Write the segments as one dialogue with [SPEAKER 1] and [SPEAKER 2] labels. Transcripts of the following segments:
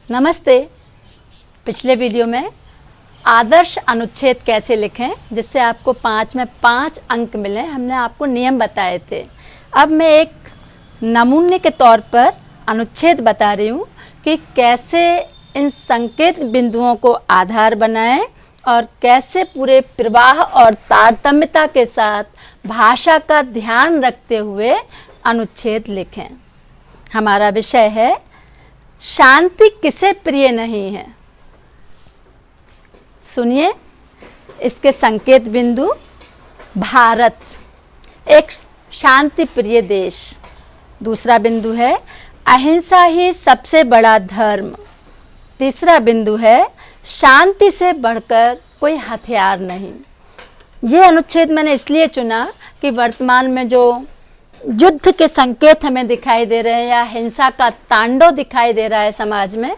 [SPEAKER 1] नमस्ते। पिछले वीडियो में आदर्श अनुच्छेद कैसे लिखें जिससे आपको 5 में 5 अंक मिले, हमने आपको नियम बताए थे। अब मैं एक नमूने के तौर पर अनुच्छेद बता रही हूँ कि कैसे इन संकेत बिंदुओं को आधार बनाएं और कैसे पूरे प्रवाह और तारतम्यता के साथ भाषा का ध्यान रखते हुए अनुच्छेद लिखें। हमारा विषय है शांति किसे प्रिय नहीं है। सुनिए, इसके संकेत बिंदु। भारत एक शांति प्रिय देश। दूसरा बिंदु है अहिंसा ही सबसे बड़ा धर्म। तीसरा बिंदु है शांति से बढ़कर कोई हथियार नहीं। ये अनुच्छेद मैंने इसलिए चुना कि वर्तमान में जो युद्ध के संकेत हमें दिखाई दे रहे हैं या हिंसा का तांडव दिखाई दे रहा है समाज में,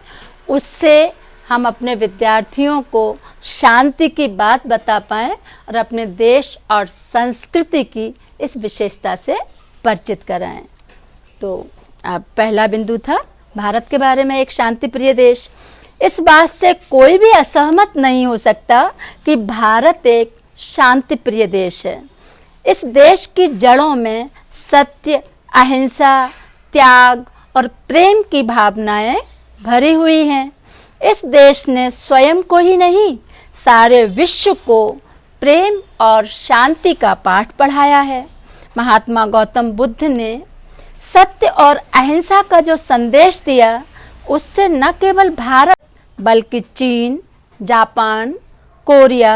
[SPEAKER 1] उससे हम अपने विद्यार्थियों को शांति की बात बता पाएं और अपने देश और संस्कृति की इस विशेषता से परिचित कराएं। तो अब पहला बिंदु था भारत के बारे में, एक शांति प्रिय देश। इस बात से कोई भी असहमत नहीं हो सकता कि भारत एक शांति प्रिय देश है। इस देश की जड़ों में सत्य, अहिंसा, त्याग और प्रेम की भावनाएं भरी हुई हैं। इस देश ने स्वयं को ही नहीं, सारे विश्व को प्रेम और शांति का पाठ पढ़ाया है। महात्मा गौतम बुद्ध ने सत्य और अहिंसा का जो संदेश दिया, उससे न केवल भारत बल्कि चीन, Japan, Korea,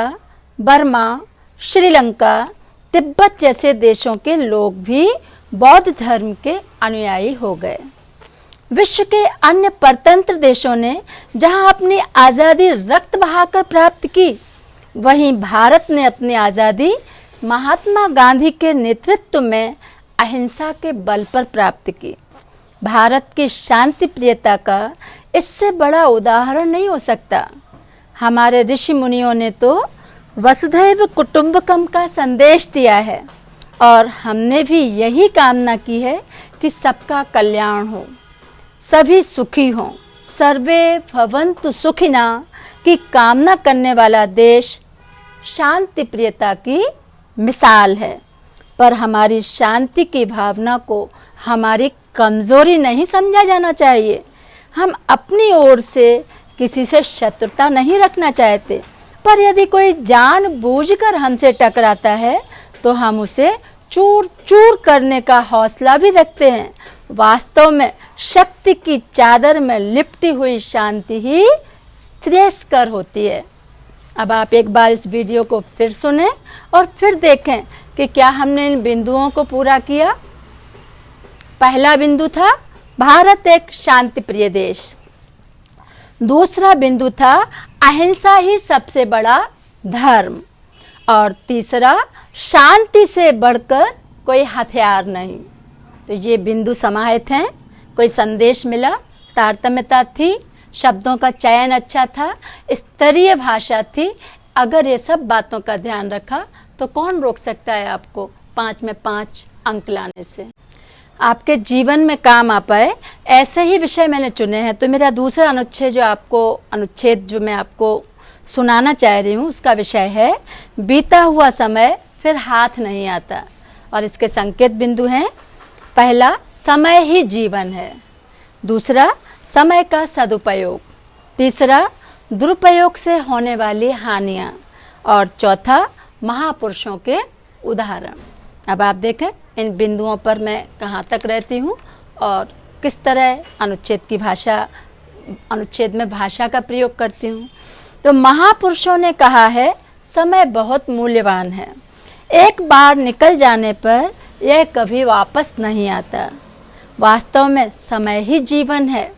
[SPEAKER 1] Burma, Sri Lanka, Tibet जैसे देशों के लोग भी बौद्ध धर्म के अनुयायी हो गए। विश्व के अन्य परतंत्र देशों ने जहां अपनी आज़ादी रक्त बहाकर प्राप्त की, वहीं भारत ने अपनी आज़ादी महात्मा गांधी के नेतृत्व में अहिंसा के बल पर प्राप्त की। भारत की शांति प्रियता का इससे बड़ा उदाहरण नहीं हो सकता। हमारे ऋषि मुनियों ने तो वसुधैव कुटुंबकम का संदेश दिया है और हमने भी यही कामना की है कि सबका कल्याण हो, सभी सुखी हों, सर्वे भवन्तु सुखिना की कामना करने वाला देश शांति प्रियता की मिसाल है। पर हमारी शांति की भावना को हमारी कमजोरी नहीं समझा जाना चाहिए। हम अपनी ओर से किसी से शत्रुता नहीं रखना चाहते, पर यदि कोई जानबूझकर हमसे टकराता है तो हम उसे चूर चूर करने का हौसला भी रखते हैं। वास्तव में शक्ति की चादर में लिपटी हुई शांति ही श्रेयस्कर होती है। अब आप एक बार इस वीडियो को फिर सुनें और फिर देखें कि क्या हमने इन बिंदुओं को पूरा किया। पहला बिंदु था भारत एक शांति प्रिय देश। दूसरा बिंदु था अहिंसा ही सबसे बड़ा धर्म। और तीसरा शांति से बढ़कर कोई हथियार नहीं। तो ये बिंदु समाहित हैं। कोई संदेश मिला, तारतम्यता थी, शब्दों का चयन अच्छा था, स्तरीय भाषा थी। अगर ये सब बातों का ध्यान रखा तो कौन रोक सकता है आपको 5 में 5 अंक लाने से। आपके जीवन में काम आ पाए ऐसे ही विषय मैंने चुने हैं। तो मेरा दूसरा अनुच्छेद जो मैं आपको सुनाना चाह रही हूँ, उसका विषय है बीता हुआ समय फिर हाथ नहीं आता। और इसके संकेत बिंदु हैं। पहला, समय ही जीवन है। दूसरा, समय का सदुपयोग। तीसरा, दुरुपयोग से होने वाली हानियाँ। और चौथा, महापुरुषों के उदाहरण। अब आप देखें इन बिंदुओं पर मैं कहाँ तक रहती हूँ और किस तरह अनुच्छेद में भाषा का प्रयोग करती हूँ। तो महापुरुषों ने कहा है, समय बहुत मूल्यवान है। एक बार निकल जाने पर यह कभी वापस नहीं आता। वास्तव में समय ही जीवन है।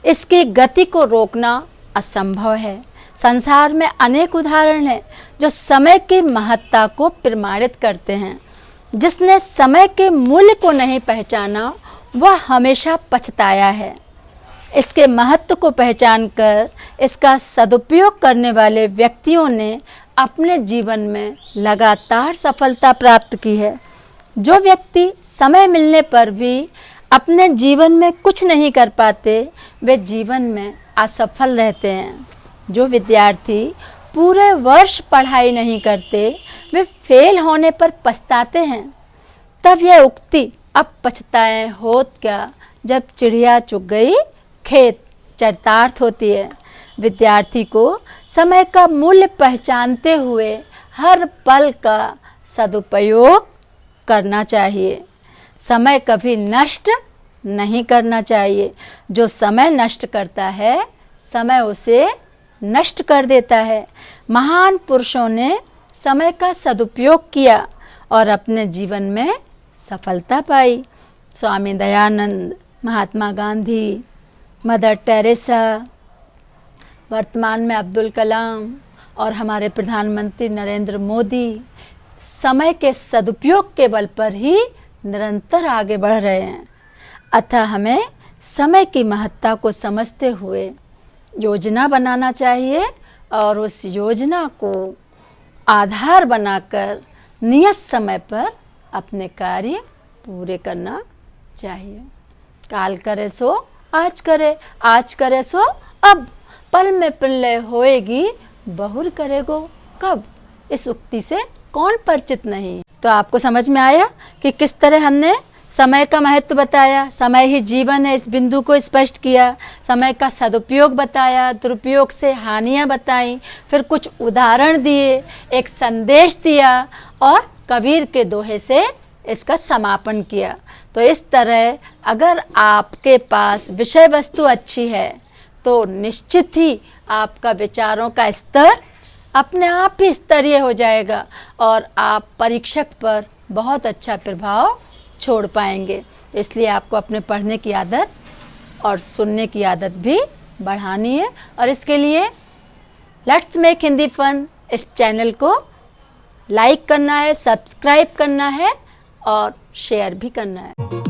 [SPEAKER 1] इसकी गति को रोकना असंभव है। संसार में अनेक उदाहरण हैं जो समय की महत्ता को प्रमाणित करते हैं। जिसने समय के मूल्य को नहीं पहचाना वह हमेशा पछताया है। इसके महत्व को पहचानकर इसका सदुपयोग करने वाले व्यक्तियों ने अपने जीवन में लगातार सफलता प्राप्त की है। जो व्यक्ति समय मिलने पर भी अपने जीवन में कुछ नहीं कर पाते, वे जीवन में असफल रहते हैं। जो विद्यार्थी पूरे वर्ष पढ़ाई नहीं करते, वे फेल होने पर पछताते हैं। तब यह उक्ति अब पछताएं होत क्या, जब चिड़िया चुग गई खेत चरितार्थ होती है। विद्यार्थी को समय का मूल्य पहचानते हुए हर पल का सदुपयोग करना चाहिए। समय कभी नष्ट नहीं करना चाहिए। जो समय नष्ट करता है, समय उसे नष्ट कर देता है। महान पुरुषों ने समय का सदुपयोग किया और अपने जीवन में सफलता पाई। स्वामी दयानंद, महात्मा गांधी, मदर टेरेसा, वर्तमान में अब्दुल कलाम और हमारे प्रधानमंत्री नरेंद्र मोदी समय के सदुपयोग के बल पर ही निरंतर आगे बढ़ रहे हैं। अतः हमें समय की महत्ता को समझते हुए योजना बनाना चाहिए और उस योजना को आधार बनाकर नियत समय पर अपने कार्य पूरे करना चाहिए। काल करे सो आज करे, आज करे सो अब, पल में प्रलय होएगी, बहुर करेगो कब। इस उक्ति से कौन परिचित नहीं। तो आपको समझ में आया कि किस तरह हमने समय का महत्व बताया। समय ही जीवन है, इस बिंदु को स्पष्ट किया। समय का सदुपयोग बताया, दुरुपयोग से हानियां बताई, फिर कुछ उदाहरण दिए, एक संदेश दिया और कबीर के दोहे से इसका समापन किया। तो इस तरह अगर आपके पास विषय वस्तु अच्छी है तो निश्चित ही आपका विचारों का स्तर अपने आप ही स्तरीय हो जाएगा और आप परीक्षक पर बहुत अच्छा प्रभाव छोड़ पाएंगे। इसलिए आपको अपने पढ़ने की आदत और सुनने की आदत भी बढ़ानी है और इसके लिए लेट्स मेक हिंदी फन इस चैनल को लाइक करना है, सब्सक्राइब करना है और शेयर भी करना है।